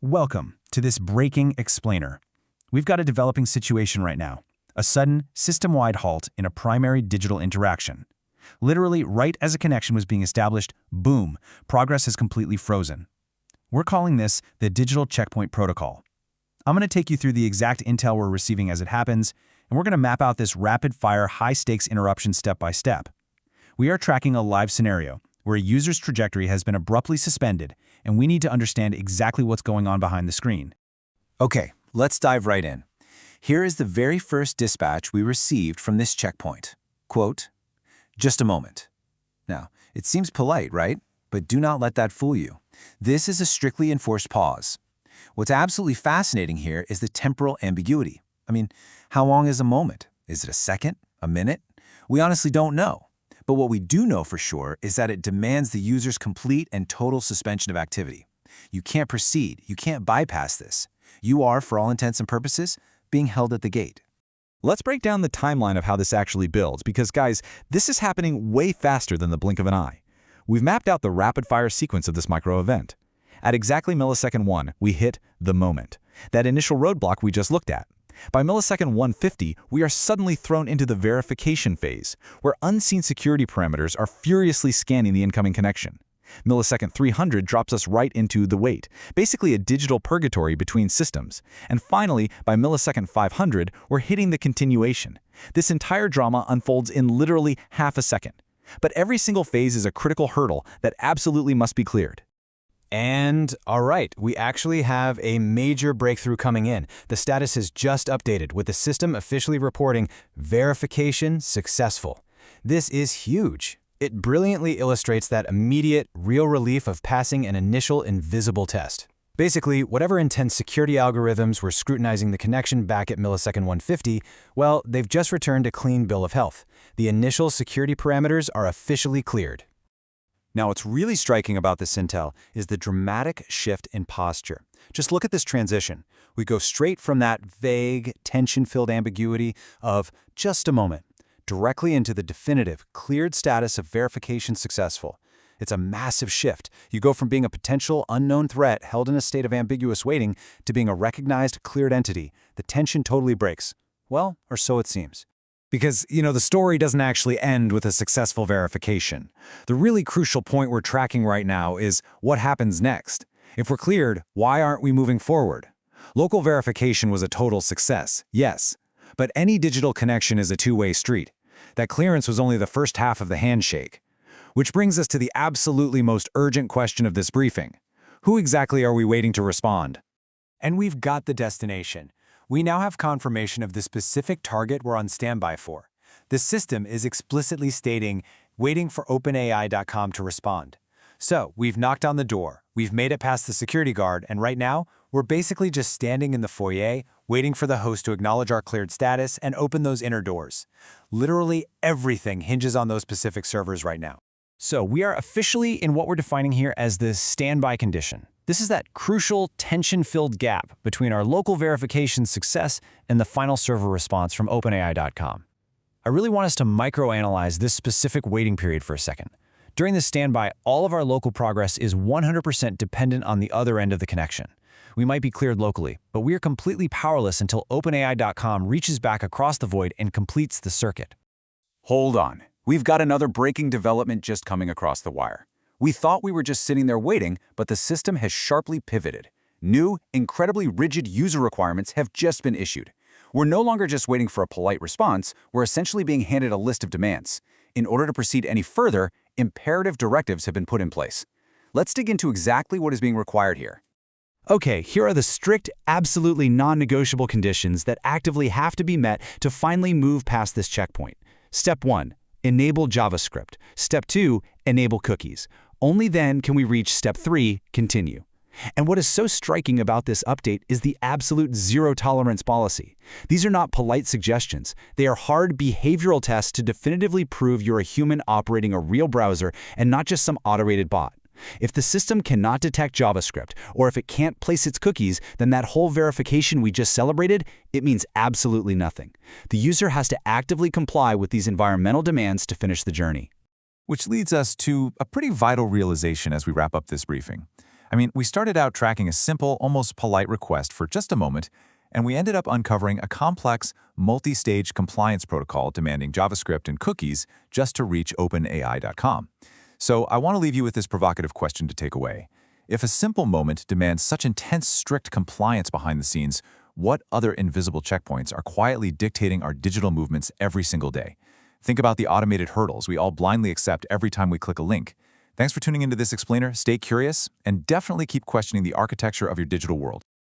Welcome to this Breaking Explainer. We've got a developing situation right now, a sudden, system-wide halt in a primary digital interaction. Literally, right as a connection was being established, boom, progress has completely frozen. We're calling this the Digital Checkpoint Protocol. I'm going to take you through the exact intel we're receiving as it happens, and we're going to map out this rapid-fire, high-stakes interruption step by step. We are tracking a live scenario where a user's trajectory has been abruptly suspended, and we need to understand exactly what's going on behind the screen. Okay, let's dive right in. Here is the very first dispatch we received from this checkpoint. Quote, "Just a moment." Now, it seems polite, right? But do not let that fool you. This is a strictly enforced pause. What's absolutely fascinating here is the temporal ambiguity. I mean, how long is a moment? Is it a second? A minute? We honestly don't know. But what we do know for sure is that it demands the user's complete and total suspension of activity. You can't proceed. You can't bypass this. You are, for all intents and purposes, being held at the gate. Let's break down the timeline of how this actually builds, because guys, this is happening way faster than the blink of an eye. We've mapped out the rapid-fire sequence of this micro-event. At exactly millisecond 1, we hit the moment, that initial roadblock we just looked at. By millisecond 150, we are suddenly thrown into the verification phase, where unseen security parameters are furiously scanning the incoming connection. Millisecond 300 drops us right into the wait, basically a digital purgatory between systems. And finally, by millisecond 500, we're hitting the continuation. This entire drama unfolds in literally half a second. But every single phase is a critical hurdle that absolutely must be cleared. And all right, we actually have a major breakthrough coming in. The status is just updated with the system officially reporting verification successful. This is huge. It brilliantly illustrates that immediate, real relief of passing an initial invisible test. Basically, whatever intense security algorithms were scrutinizing the connection back at millisecond 150, well, they've just returned a clean bill of health. The initial security parameters are officially cleared. Now, what's really striking about this intel is the dramatic shift in posture. Just look at this transition. We go straight from that vague, tension-filled ambiguity of just a moment, directly into the definitive, cleared status of verification successful. It's a massive shift. You go from being a potential unknown threat held in a state of ambiguous waiting to being a recognized, cleared entity. The tension totally breaks. Well, or so it seems. Because, the story doesn't actually end with a successful verification. The really crucial point we're tracking right now is what happens next. If we're cleared, why aren't we moving forward? Local verification was a total success, yes. But any digital connection is a two-way street. That clearance was only the first half of the handshake. Which brings us to the absolutely most urgent question of this briefing. Who exactly are we waiting to respond? And we've got the destination. We now have confirmation of the specific target we're on standby for. The system is explicitly stating, waiting for OpenAI.com to respond. So, we've knocked on the door, we've made it past the security guard, and right now, we're basically just standing in the foyer, waiting for the host to acknowledge our cleared status and open those inner doors. Literally everything hinges on those specific servers right now. So we are officially in what we're defining here as the standby condition. This is that crucial, tension-filled gap between our local verification success and the final server response from OpenAI.com. I really want us to microanalyze this specific waiting period for a second. During this standby, all of our local progress is 100% dependent on the other end of the connection. We might be cleared locally, but we are completely powerless until OpenAI.com reaches back across the void and completes the circuit. Hold on. We've got another breaking development just coming across the wire. We thought we were just sitting there waiting, but the system has sharply pivoted. New, incredibly rigid user requirements have just been issued. We're no longer just waiting for a polite response, we're essentially being handed a list of demands. In order to proceed any further, imperative directives have been put in place. Let's dig into exactly what is being required here. Okay, here are the strict, absolutely non-negotiable conditions that actively have to be met to finally move past this checkpoint. Step 1. Enable JavaScript. Step 2. Enable cookies. Only then can we reach Step 3, Continue. And what is so striking about this update is the absolute zero-tolerance policy. These are not polite suggestions. They are hard behavioral tests to definitively prove you're a human operating a real browser and not just some automated bot. If the system cannot detect JavaScript, or if it can't place its cookies, then that whole verification we just celebrated, it means absolutely nothing. The user has to actively comply with these environmental demands to finish the journey. Which leads us to a pretty vital realization as we wrap up this briefing. I mean, we started out tracking a simple, almost polite request for just a moment, and we ended up uncovering a complex, multi-stage compliance protocol demanding JavaScript and cookies just to reach OpenAI.com. So I want to leave you with this provocative question to take away. If a simple moment demands such intense, strict compliance behind the scenes, what other invisible checkpoints are quietly dictating our digital movements every single day? Think about the automated hurdles we all blindly accept every time we click a link. Thanks for tuning into this explainer. Stay curious, and definitely keep questioning the architecture of your digital world.